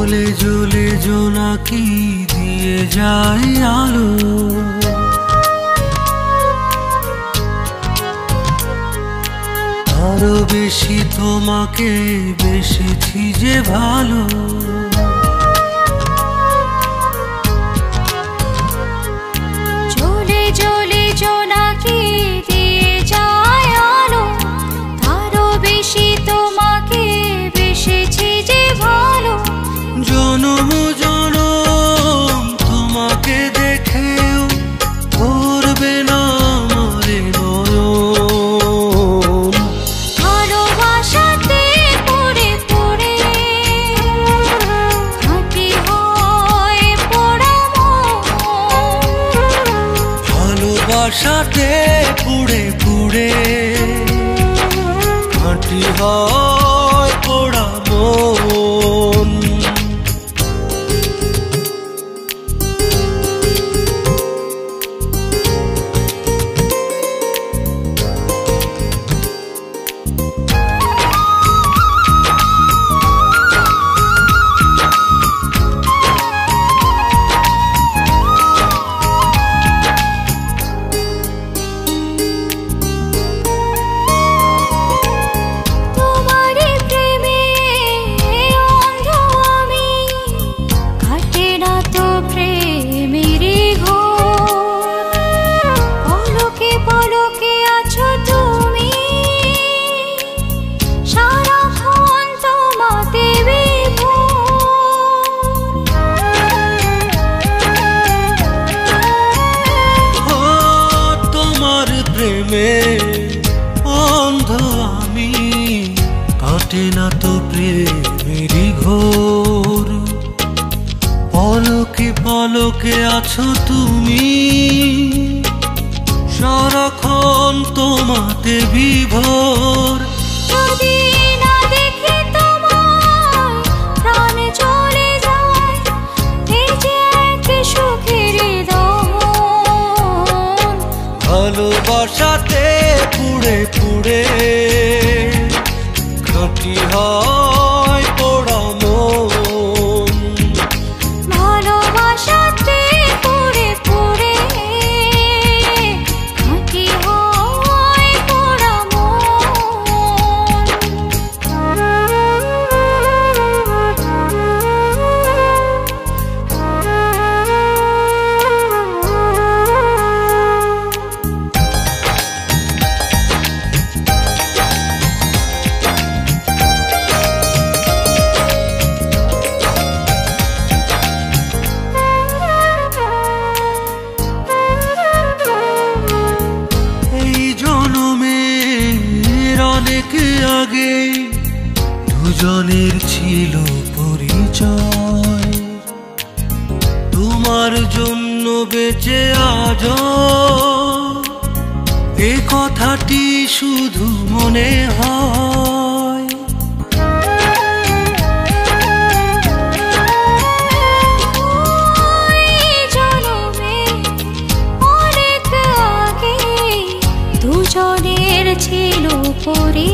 জ্বলে জ্বলে জোনাকি দিয়ে যায় আলো, আরো বেশি তোমাকে বেসেছি যে ভালো। জ্বলে জ্বলে জোনাকি দিয়ে যায় আলো, আরো বেশি তোমাকে বেসেছি যে ভালো। জনম জনম তোমাকে দেখেও ভরবে না মরে নয়ন। ভালোবাসাতে পড়ে পড়ে খাঁটি হয় পোড়া মন, ভালোবাসাতে পুড়ে পুড়ে খাঁটি হয় পোড়া মন। অন্ধ আমি, কাটে না তো প্রেমেরই ঘোর। পলকে পলকে আছো তুমি, সারাক্ষণ তোমাতে বিভোর। যদি না দেখি তোমায় প্রাণ চলে যায়, এই যে এক সুখের দমন। ভালোবাসাতে পুড়ে পুড়ে খাঁটি হয় পোড়া মন। ভালোবাসাতে পুড়ে পুড়ে খাঁটি হয় পোড়া অনেক আগে দুজনের ছিল পরিচয়, তোমার জন্য বেঁচে আজ এ কথাটি শুধু মনে হয়। দুজনের ছিল পরি